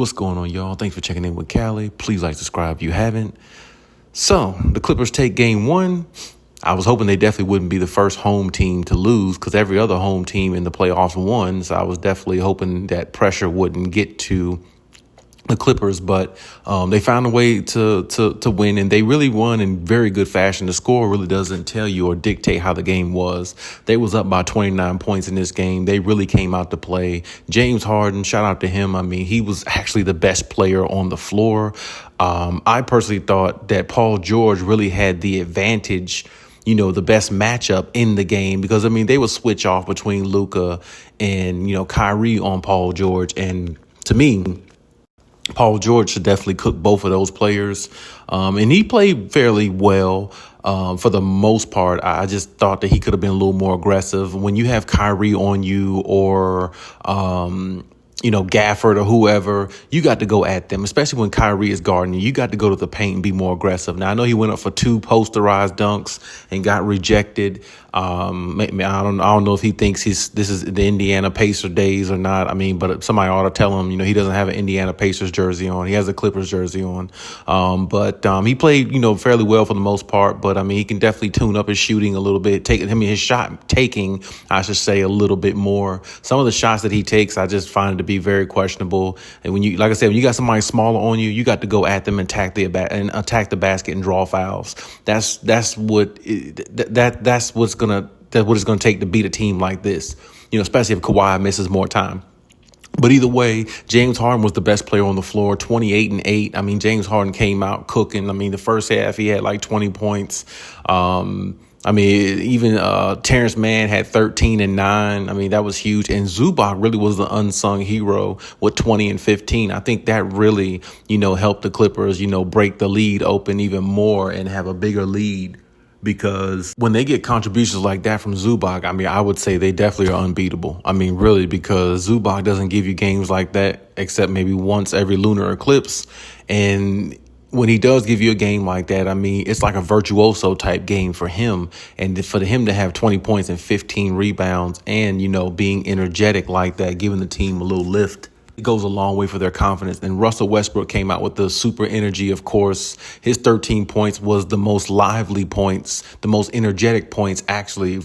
What's going on, y'all? Thanks for checking in with Callie. Please like, subscribe if you haven't. So, the Clippers take game one. I was hoping they definitely wouldn't be the first home team to lose because every other home team in the playoffs won. So I was definitely hoping that pressure wouldn't get to the Clippers, but they found a way to win, and they really won in very good fashion. The score really doesn't tell you or dictate how the game was. They was up by 29 points in this game. They really came out to play. James Harden, shout out to him. I mean, he was actually the best player on the floor. I personally thought that Paul George really had the advantage, the best matchup in the game because, they would switch off between Luka and, Kyrie on Paul George. And to me, Paul George should definitely cook both of those players. And he played fairly well for the most part. I just thought that he could have been a little more aggressive. When you have Kyrie on you or Gafford or whoever, you got to go at them, especially when Kyrie is guarding you. You got to go to the paint and be more aggressive. Now, I know he went up for 2 posterized dunks and got rejected. I don't know if he thinks this is the Indiana Pacer days or not. But somebody ought to tell him, he doesn't have an Indiana Pacers jersey on. He has a Clippers jersey on. But he played, fairly well for the most part. But he can definitely tune up his shooting a little bit. His shot taking, I should say, a little bit more. Some of the shots that he takes, I just find it to be very questionable. And when you got somebody smaller on you, you got to go at them and attack the basket and draw fouls. That's what it's going to take to beat a team like this, especially if Kawhi misses more time. But either way, James Harden was the best player on the floor, 28 and 8. James Harden came out cooking. The first half he had like 20 points. Even Terrence Mann had 13 and 9. That was huge. And Zubac really was the unsung hero with 20 and 15. I think that really, helped the Clippers, break the lead open even more and have a bigger lead. Because when they get contributions like that from Zubac, I would say they definitely are unbeatable. Really, because Zubac doesn't give you games like that except maybe once every lunar eclipse. And when he does give you a game like that, it's like a virtuoso type game for him. And for him to have 20 points and 15 rebounds and, being energetic like that, giving the team a little lift, it goes a long way for their confidence. And Russell Westbrook came out with the super energy, of course. His 13 points was the most lively points, the most energetic points actually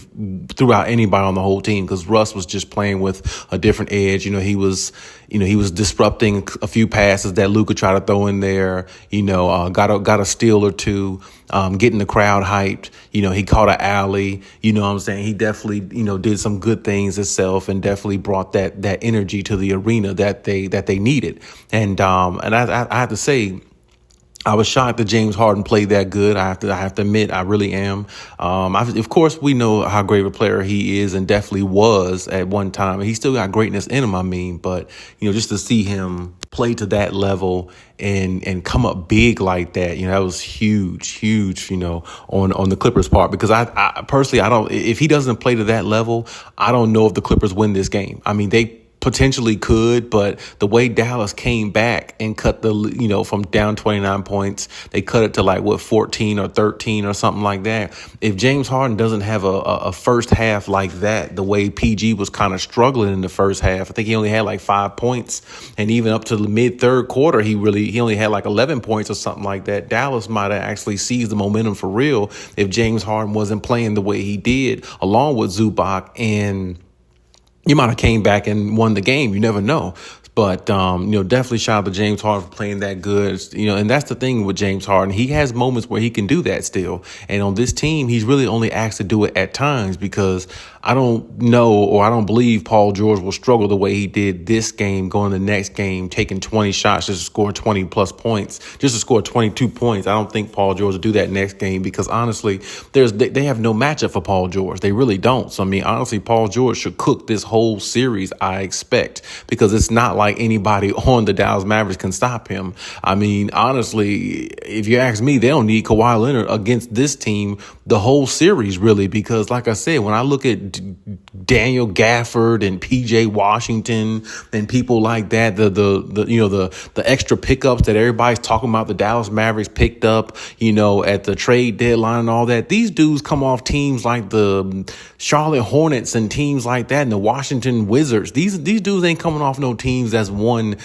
throughout anybody on the whole team, because Russ was just playing with a different edge. He was disrupting a few passes that Luka tried to throw in there, got a steal or two, getting the crowd hyped. He caught an alley, He definitely, did some good things himself and definitely brought that energy to the arena that they needed. And I have to say, I was shocked that James Harden played that good. I have to admit, I really am. Of course, we know how great of a player he is and definitely was at one time. He still got greatness in him, but, just to see him play to that level and come up big like that, that was huge, on the Clippers part. Because I personally, if he doesn't play to that level, I don't know if the Clippers win this game. They potentially could, but the way Dallas came back and cut from down 29 points, they cut it to 14 or 13 or something like that. If James Harden doesn't have a first half like that, the way PG was kind of struggling in the first half, I think he only had 5 points, and even up to the mid third quarter, he only had 11 points or something like that. Dallas might have actually seized the momentum for real if James Harden wasn't playing the way he did, along with Zubac, and you might have came back and won the game. You never know. But, definitely shout out to James Harden for playing that good. And that's the thing with James Harden. He has moments where he can do that still. And on this team, he's really only asked to do it at times because I don't know or I don't believe Paul George will struggle the way he did this game, going to the next game, taking 20 shots just to score 20 plus points, just to score 22 points. I don't think Paul George will do that next game because honestly, they have no matchup for Paul George. They really don't. So, honestly, Paul George should cook this whole series, I expect, because it's not like anybody on the Dallas Mavericks can stop him. Honestly, if you ask me, they don't need Kawhi Leonard against this team the whole series, really, because like I said, when I look at Daniel Gafford and PJ Washington and people like that. The extra pickups that everybody's talking about, the Dallas Mavericks picked up, at the trade deadline and all that. These dudes come off teams like the Charlotte Hornets and teams like that and the Washington Wizards. These dudes ain't coming off no teams that's won,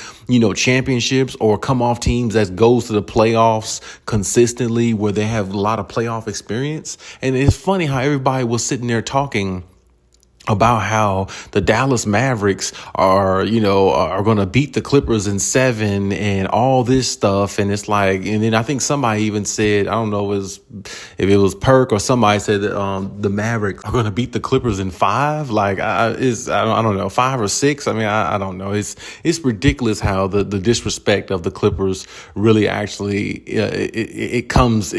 championships or come off teams that goes to the playoffs consistently where they have a lot of playoff experience. And it's funny how everybody was sitting there talking about how the Dallas Mavericks are going to beat the Clippers in 7 and all this stuff. And it's like, and then I think somebody even said, I don't know if it was Perk or somebody said that the Mavericks are going to beat the Clippers in 5. Like, I don't know, 5 or 6. I mean, I don't know. It's ridiculous how the disrespect of the Clippers really actually it comes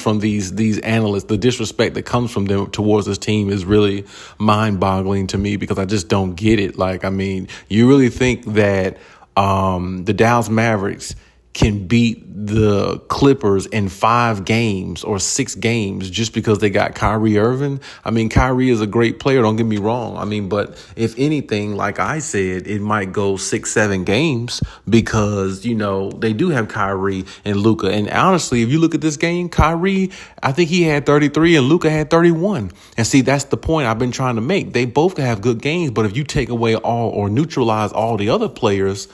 from these analysts. The disrespect that comes from them towards this team is really mind-boggling to me because I just don't get it. Like, I mean, you really think that the Dallas Mavericks can beat the Clippers in 5 games or 6 games just because they got Kyrie Irving? I mean, Kyrie is a great player, don't get me wrong. I mean, but if anything, like I said, it might go 6-7 games because, they do have Kyrie and Luka. And honestly, if you look at this game, Kyrie, I think he had 33 and Luka had 31. And see, that's the point I've been trying to make. They both have good games, but if you take away all or neutralize all the other players,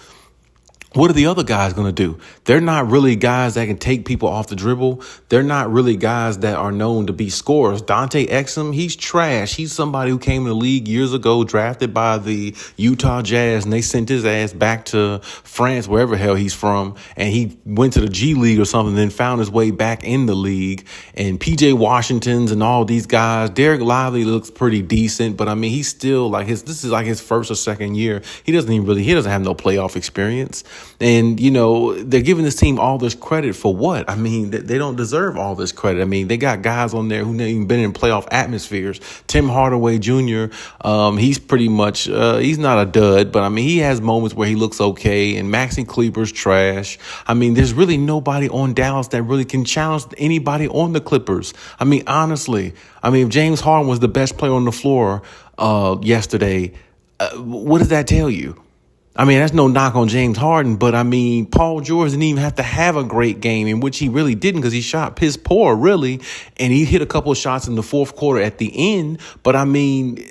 what are the other guys going to do? They're not really guys that can take people off the dribble. They're not really guys that are known to be scorers. Dante Exum, he's trash. He's somebody who came in the league years ago, drafted by the Utah Jazz, and they sent his ass back to France, wherever the hell he's from, and he went to the G League or something, then found his way back in the league. And PJ Washington's and all these guys, Derek Lively looks pretty decent, but I mean, he's still like this is like his first or second year. He doesn't have no playoff experience. And, they're giving this team all this credit for what? I mean, they don't deserve all this credit. I mean, they got guys on there who never even been in playoff atmospheres. Tim Hardaway Jr., he's pretty much, he's not a dud, but I mean, he has moments where he looks okay. And Maxi Kleber's trash. I mean, there's really nobody on Dallas that really can challenge anybody on the Clippers. I mean, honestly, if James Harden was the best player on the floor yesterday, what does that tell you? I mean, that's no knock on James Harden, but I mean, Paul George didn't even have to have a great game, in which he really didn't because he shot piss poor, really. And he hit a couple of shots in the fourth quarter at the end. But I mean,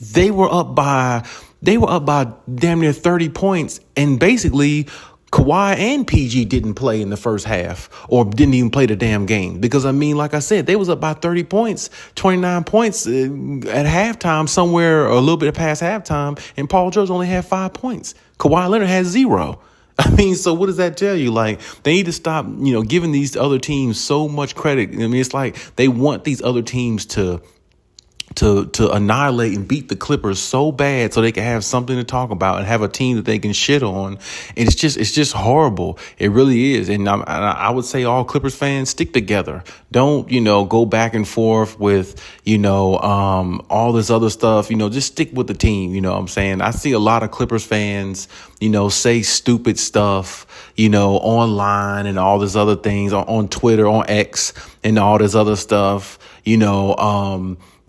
they were up by damn near 30 points. And basically, Kawhi and PG didn't play in the first half or didn't even play the damn game because, I mean, like I said, they was up by 30 points, 29 points at halftime, somewhere a little bit past halftime, and Paul George only had 5 points. Kawhi Leonard had 0. I mean, so what does that tell you? Like, they need to stop, giving these other teams so much credit. I mean, it's like they want these other teams to annihilate and beat the Clippers so bad so they can have something to talk about and have a team that they can shit on. And it's just horrible. It really is. And I would say all Clippers fans, stick together. Don't, go back and forth with, all this other stuff. Just stick with the team. You know what I'm saying? I see a lot of Clippers fans, say stupid stuff, online and all this other things on Twitter, on X and all this other stuff,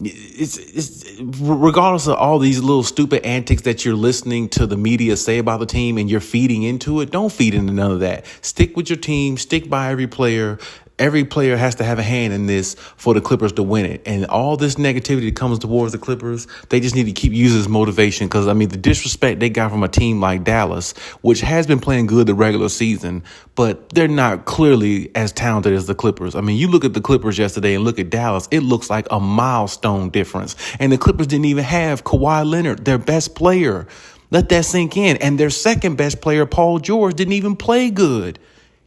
it's regardless of all these little stupid antics that you're listening to the media say about the team and you're feeding into it, don't feed into none of that. Stick with your team, stick by every player. Every player has to have a hand in this for the Clippers to win it. And all this negativity that comes towards the Clippers, they just need to keep using this motivation because, I mean, the disrespect they got from a team like Dallas, which has been playing good the regular season, but they're not clearly as talented as the Clippers. I mean, you look at the Clippers yesterday and look at Dallas, it looks like a milestone difference. And the Clippers didn't even have Kawhi Leonard, their best player. Let that sink in. And their second best player, Paul George, didn't even play good.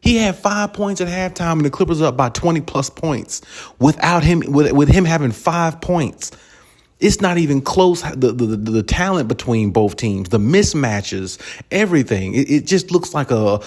He had 5 points at halftime and the Clippers up by 20 plus points without him, with him having 5 points. It's not even close. The talent between both teams, the mismatches, everything. It just looks like a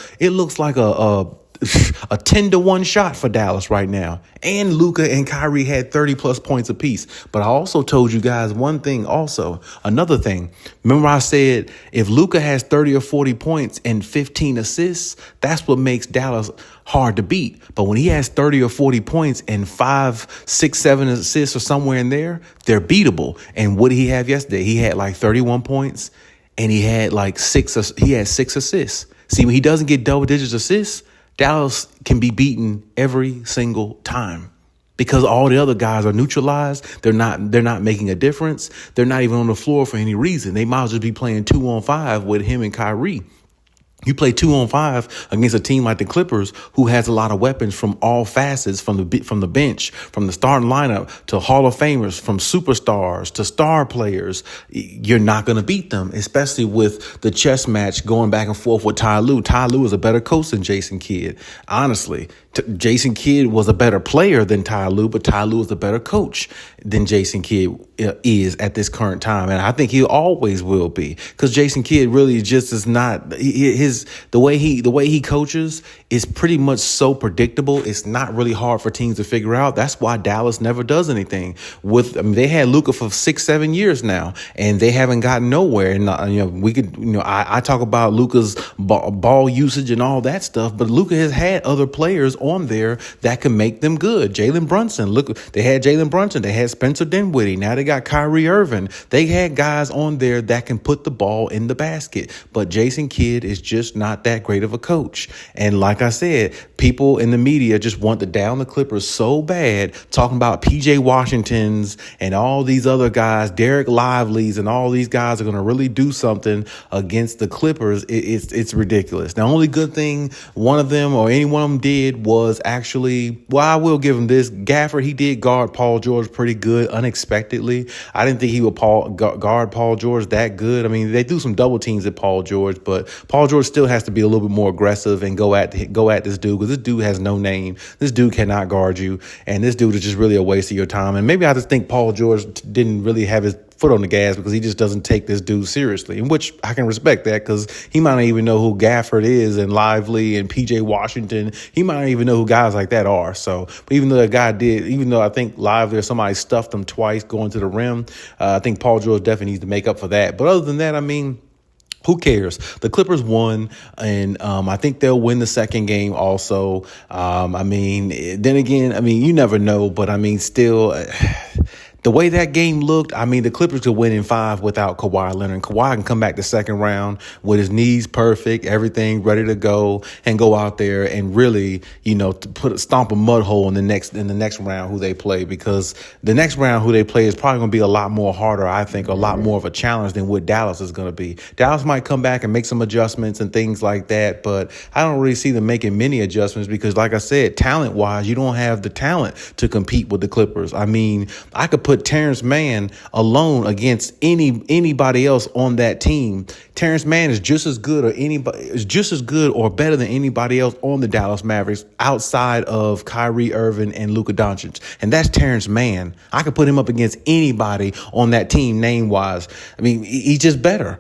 a 10-1 shot for Dallas right now. And Luka and Kyrie had 30 plus points apiece. But I also told you guys one thing also, another thing. Remember I said if Luka has 30 or 40 points and 15 assists, that's what makes Dallas hard to beat. But when he has 30 or 40 points and 5, 6, 7 assists or somewhere in there, they're beatable. And what did he have yesterday? He had like 31 points and he had like 6 assists. See, when he doesn't get double digits assists, Dallas can be beaten every single time because all the other guys are neutralized. They're not making a difference. They're not even on the floor for any reason. They might as well be playing 2-on-5 with him and Kyrie. You play 2-on-5 against a team like the Clippers, who has a lot of weapons from all facets, from the bench, from the starting lineup to Hall of Famers, from superstars to star players. You're not going to beat them, especially with the chess match going back and forth with Ty Lue. Ty Lue is a better coach than Jason Kidd. Honestly, Jason Kidd was a better player than Ty Lue, but Ty Lue is a better coach than Jason Kidd is at this current time. And I think he always will be, because Jason Kidd really just is not the way he coaches is pretty much so predictable. It's not really hard for teams to figure out. That's why Dallas never does anything they had Luka for 6-7 years now, and they haven't gotten nowhere. And I talk about Luka's ball usage and all that stuff, but Luka has had other players on there that can make them good. Jalen Brunson, look, they had Jalen Brunson, they had Spencer Dinwiddie, now they got Kyrie Irving. They had guys on there that can put the ball in the basket, but Jason Kidd is just not that great of a coach. And like I said, people in the media just want to down the Clippers so bad, talking about PJ Washingtons and all these other guys, Derek Lively's, and all these guys are going to really do something against the Clippers. It's ridiculous. The only good thing one of them or any one of them did was actually, well, I will give him this. Gafford, he did guard Paul George pretty good unexpectedly. I didn't think he would guard Paul George that good. I mean, they do some double teams at Paul George, but Paul George still has to be a little bit more aggressive and go at this dude, because this dude has no name. This dude cannot guard you, and this dude is just really a waste of your time. And maybe I just think Paul George didn't really have his foot on the gas because he just doesn't take this dude seriously, in which I can respect that, because he might not even know who Gafford is and Lively and PJ Washington. He might not even know who guys like that are. So, but even though I think Lively or somebody stuffed him twice going to the rim, I think Paul George definitely needs to make up for that. But other than that, I mean, who cares? The Clippers won, and I think they'll win the second game also. Then again, you never know, but still, the way that game looked, the Clippers could win in 5 without Kawhi Leonard. Kawhi can come back the second round with his knees perfect, everything ready to go, and go out there and really, stomp a mud hole in the next round who they play, because the next round who they play is probably going to be a lot more harder, I think, a lot more of a challenge than what Dallas is going to be. Dallas might come back and make some adjustments and things like that, but I don't really see them making many adjustments because, like I said, talent-wise, you don't have the talent to compete with the Clippers. I could put Terrence Mann alone against anybody else on that team. Terrence Mann is just as good or better than anybody else on the Dallas Mavericks outside of Kyrie Irving and Luka Doncic. And that's Terrence Mann. I could put him up against anybody on that team name-wise. He's just better.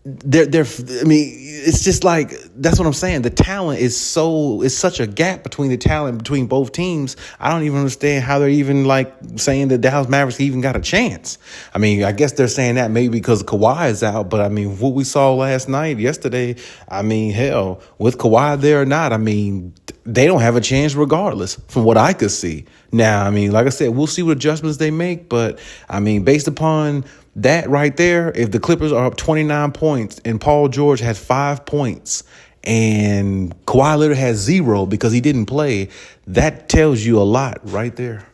It's just like, that's what I'm saying. The talent is such a gap between the talent between both teams. I don't even understand how they're even saying that Dallas Mavericks even got a chance. I guess they're saying that maybe because Kawhi is out, but what we saw yesterday, hell, with Kawhi there or not, they don't have a chance regardless from what I could see. Now, like I said, we'll see what adjustments they make, but based upon that right there, if the Clippers are up 29 points and Paul George has 5 points and Kawhi Leonard has 0 because he didn't play, that tells you a lot right there.